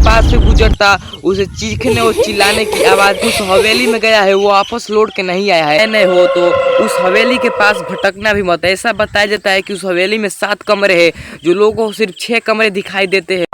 पास से गुजरता उसे चीखने और चिल्लाने की आवाज़। उस हवेली में गया है, वो वापस लौट के नहीं आया है। नहीं हो तो उस हवेली के पास भटकना भी मत। ऐसा बताया जाता है कि उस हवेली में 7 कमरे हैं, जो लोगों को सिर्फ 6 कमरे दिखाई देते हैं।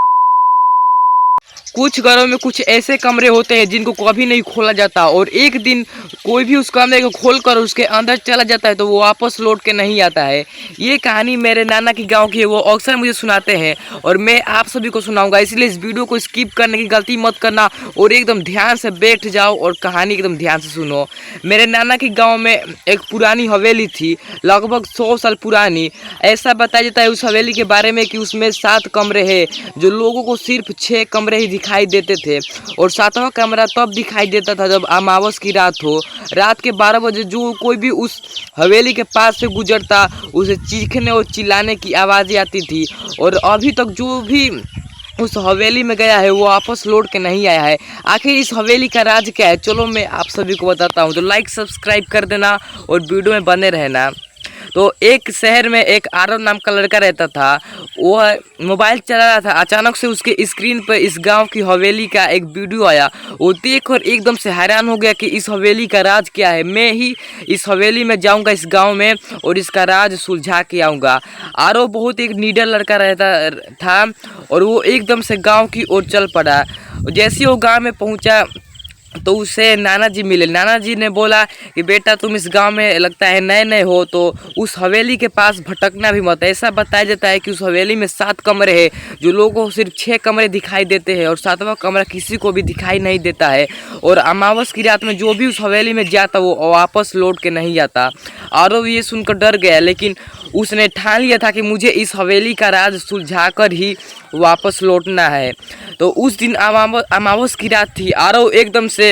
कुछ घरों में कुछ ऐसे कमरे होते हैं जिनको कभी नहीं खोला जाता, और एक दिन कोई भी उस कमरे को खोलकर उसके अंदर चला जाता है तो वो वापस लौट के नहीं आता है। ये कहानी मेरे नाना की गांव की है, वो अक्सर मुझे सुनाते हैं और मैं आप सभी को सुनाऊंगा। इसलिए इस वीडियो को स्किप करने की गलती मत करना और एकदम ध्यान से बैठ जाओ और कहानी एकदम ध्यान से सुनो। मेरे नाना की गाँव में एक पुरानी हवेली थी, लगभग 100 साल पुरानी। ऐसा बताया जाता है उस हवेली के बारे में कि उसमें 7 कमरे हैं, जो लोगों को सिर्फ 6 कमरे ही दिखाई देते थे, और 7वां कमरा तब दिखाई देता था जब अमावस की रात हो। रात के 12 बजे जो कोई भी उस हवेली के पास से गुजरता उसे चीखने और चिल्लाने की आवाज़ें आती थी। और अभी तक जो भी उस हवेली में गया है वो वापस लौट के नहीं आया है। आखिर इस हवेली का राज क्या है, चलो मैं आप सभी को बताता हूँ। तो लाइक सब्सक्राइब कर देना और वीडियो में बने रहना। तो एक शहर में एक आरव नाम का लड़का रहता था। वह मोबाइल चला रहा था, अचानक से उसके स्क्रीन पर इस गांव की हवेली का एक वीडियो आया। वो देखकर एकदम से हैरान हो गया कि इस हवेली का राज क्या है। मैं ही इस हवेली में जाऊंगा इस गांव में और इसका राज सुलझा के आऊँगा। आरव बहुत एक निडर लड़का रहता था और वो एकदम से गाँव की ओर चल पड़ा। जैसे वो गाँव में पहुँचा तो उसे नाना जी मिले। नाना जी ने बोला कि बेटा, तुम इस गांव में लगता है नए नए हो, तो उस हवेली के पास भटकना भी मत। ऐसा बताया जाता है कि उस हवेली में 7 कमरे हैं, जो लोगों को सिर्फ 6 कमरे दिखाई देते हैं, और 7वां कमरा किसी को भी दिखाई नहीं देता है। और अमावस की रात में जो भी उस हवेली में जाता वो वापस लौट के नहीं आता। और वो ये सुनकर डर गया, लेकिन उसने ठान लिया था कि मुझे इस हवेली का राज सुलझा कर ही वापस लौटना है। तो उस दिन अमावस की रात थी। आरव एकदम से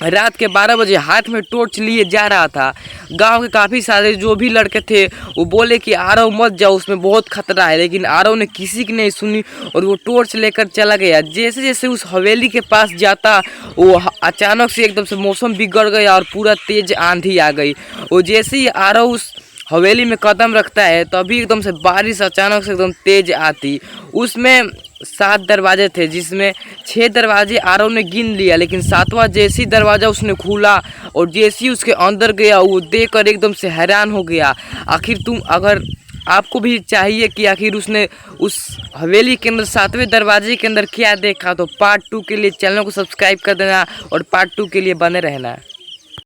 रात के 12 बजे हाथ में टॉर्च लिए जा रहा था। गांव के काफ़ी सारे जो भी लड़के थे वो बोले कि आरव मत जाओ, उसमें बहुत खतरा है, लेकिन आरव ने किसी की नहीं सुनी और वो टॉर्च लेकर चला गया। जैसे जैसे उस हवेली के पास जाता वो अचानक से एकदम से मौसम बिगड़ गया और पूरा तेज आंधी आ गई। वो जैसे ही आरव उस हवेली में कदम रखता है तभी एकदम से बारिश अचानक से एकदम तेज आती। उसमें 7 दरवाजे थे, जिसमें 6 दरवाजे आरव ने गिन लिया, लेकिन 7वां जैसी दरवाज़ा उसने खोला और जैसे ही उसके अंदर गया वो देखकर एकदम से हैरान हो गया। आखिर अगर आपको भी चाहिए कि आखिर उसने उस हवेली के अंदर 7वें दरवाजे के अंदर क्या देखा, तो पार्ट 2 के लिए चैनल को सब्सक्राइब कर देना और पार्ट 2 के लिए बने रहना।